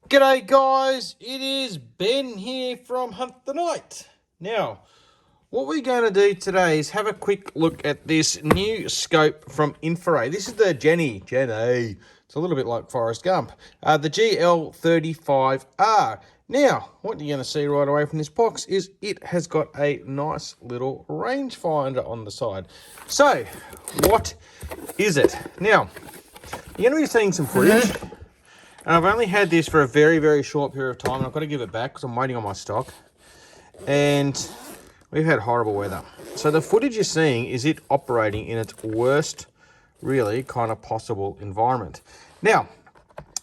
G'day guys, it is Ben here from Hunt the Night. Now, what we're going to do today is have a quick look at this new scope from InfiRay. This is the Geni. It's a little bit like Forrest Gump. The GL35R. Now, what you're going to see right away from this box is it has got a nice little rangefinder on the side. So, what is it? Now, you're going to be seeing some footage. And I've only had this for a very, very short period of time. And I've got to give it back because I'm waiting on my stock. And we've had horrible weather. So the footage you're seeing is it operating in its worst, really, kind of possible environment. Now,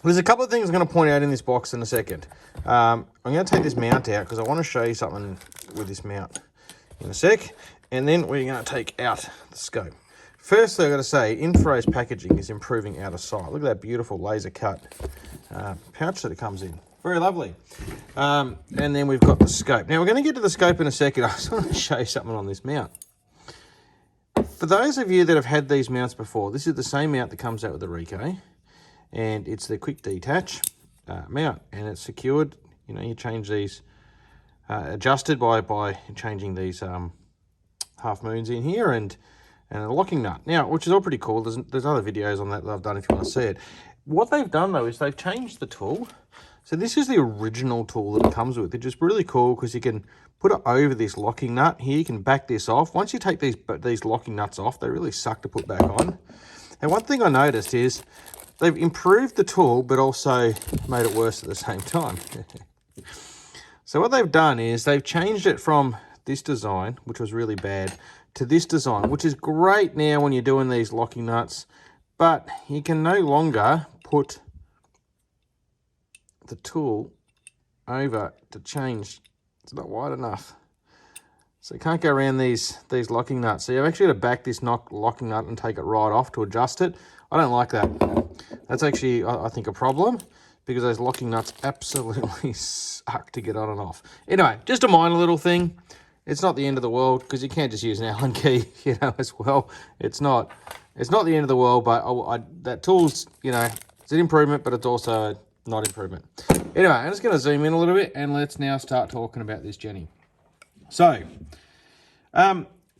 there's a couple of things I'm going to point out in this box in a second. I'm going to take this mount out because I want to show you something with this mount in a sec. And then we're going to take out the scope. Firstly, I've got to say, InfiRay's packaging is improving out of sight. Look at that beautiful laser cut pouch that it comes in. Very lovely. And then we've got the scope. Now, we're going to get to the scope in a second. I just want to show you something on this mount. For those of you that have had these mounts before, this is the same mount that comes out with the Ricoh. And it's the quick detach mount. And it's secured. You know, you change these, adjusted by changing these half moons in here and a locking nut. Now, which is all pretty cool. There's other videos on that I've done if you want to see it. What they've done, though, is they've changed the tool. So this is the original tool that it comes with, which is really cool because you can put it over this locking nut. Here, you can back this off. Once you take these locking nuts off, they really suck to put back on. And one thing I noticed is they've improved the tool, but also made it worse at the same time. So what they've done is they've changed it from this design, which was really bad, to this design, which is great now when you're doing these locking nuts, but you can no longer put the tool over to change. It's not wide enough. So you can't go around these locking nuts. So you've actually got to back this locking nut and take it right off to adjust it. I don't like that. That's actually, I think, a problem because those locking nuts absolutely suck to get on and off. Anyway, just a minor little thing. It's not the end of the world because you can't just use an Allen key, you know, as well. It's not the end of the world, but that tool's, you know, it's an improvement, but it's also not improvement. Anyway, I'm just going to zoom in a little bit and let's now start talking about this Geni. So,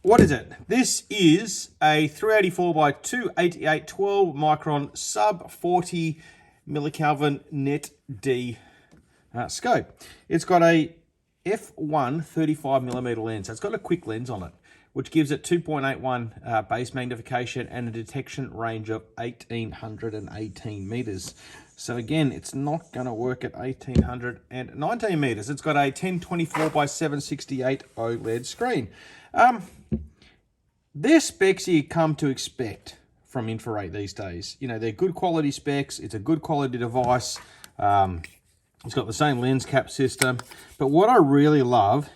what is it? This is a 384 by 288 12 micron sub 40 millikelvin net D scope. It's got a f1 35mm lens. So it's got a quick lens on it, which gives it 2.81 base magnification and a detection range of 1818 meters. So again, it's not going to work at 1819 meters. It's got a 1024 by 768 OLED screen. They're specs you come to expect from InfiRay these days. You know, they're good quality specs. It's a good quality device. It's got the same lens cap system. But what I really love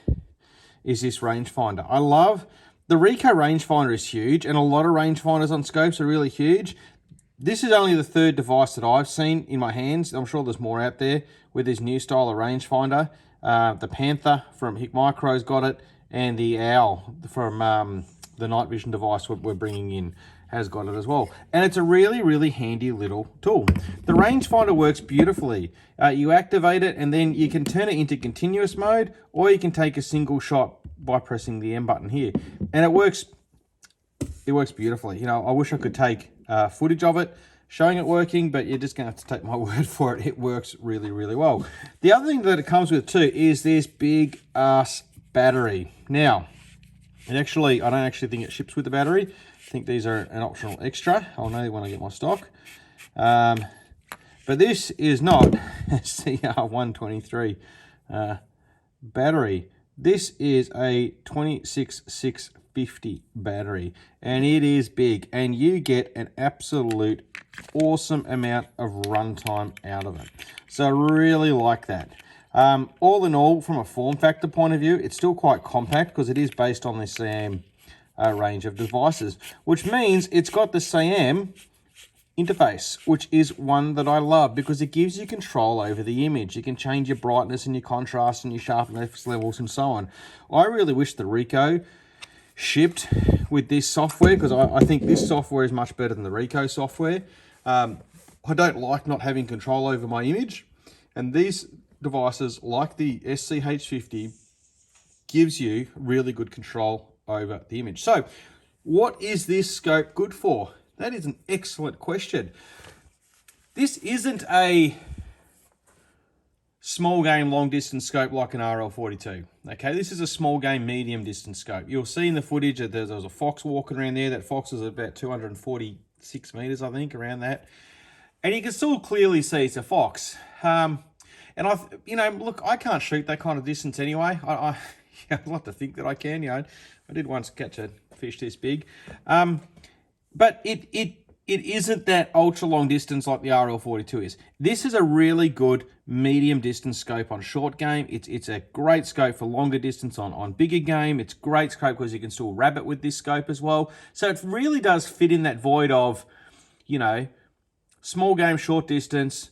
is this rangefinder. I love the Ricoh rangefinder is huge, and a lot of rangefinders on scopes are really huge. This is only the third device that I've seen in my hands. I'm sure there's more out there with this new style of rangefinder. The Panther from Hick Micro's got it, and the Owl from the night vision device we're bringing in has got it as well. And it's a really, really handy little tool. The rangefinder works beautifully. You activate it and then you can turn it into continuous mode, or you can take a single shot by pressing the M button here. And it works beautifully. You know, I wish I could take footage of it showing it working, but you're just gonna have to take my word for it. It works really, really well. The other thing that it comes with too is this big ass battery. Now, I don't actually think it ships with the battery. I think these are an optional extra. I'll know when I get my stock. But this is not a CR123 battery. This is a 26650 battery, and it is big, and you get an absolute awesome amount of runtime out of it. So I really like that. All in all, from a form factor point of view, it's still quite compact because it is based on the SAM range of devices, which means it's got the SAM interface, which is one that I love because it gives you control over the image. You can change your brightness and your contrast and your sharpness levels and so on. I really wish the Ricoh shipped with this software because I think this software is much better than the Ricoh software. I don't like not having control over my image. And these devices, like the SCH50, gives you really good control over the image. So what is this scope good for? That is an excellent question. This isn't a small game long distance scope like an RL42. Okay, this is a small game medium distance scope. You'll see in the footage that there was a fox walking around there. That fox is about 246 meters, I think, around that. And you can still clearly see it's a fox. And look, I can't shoot that kind of distance anyway. I'd like to think that I can, I did once catch a fish this big. But it isn't that ultra long distance like the RL42 is. This is a really good medium distance scope on short game. It's a great scope for longer distance on bigger game. It's a great scope because you can still rabbit with this scope as well. So it really does fit in that void of, small game, short distance,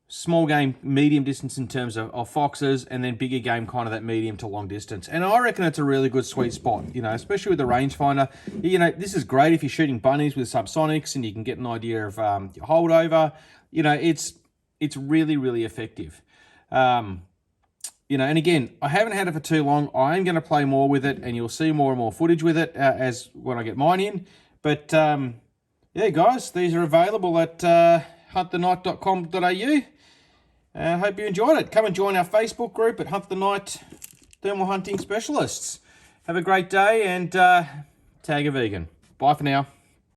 small game, medium distance in terms of foxes, and then bigger game, kind of that medium to long distance. And I reckon it's a really good sweet spot, especially with the rangefinder. This is great if you're shooting bunnies with subsonics and you can get an idea of your holdover. It's really, really effective. And again, I haven't had it for too long. I am going to play more with it, and you'll see more and more footage with it as when I get mine in. But yeah, guys, these are available at huntthenightcom.au. I hope you enjoyed it. Come and join our Facebook group at Hunt the Night Thermal Hunting Specialists. Have a great day and tag a vegan. Bye for now.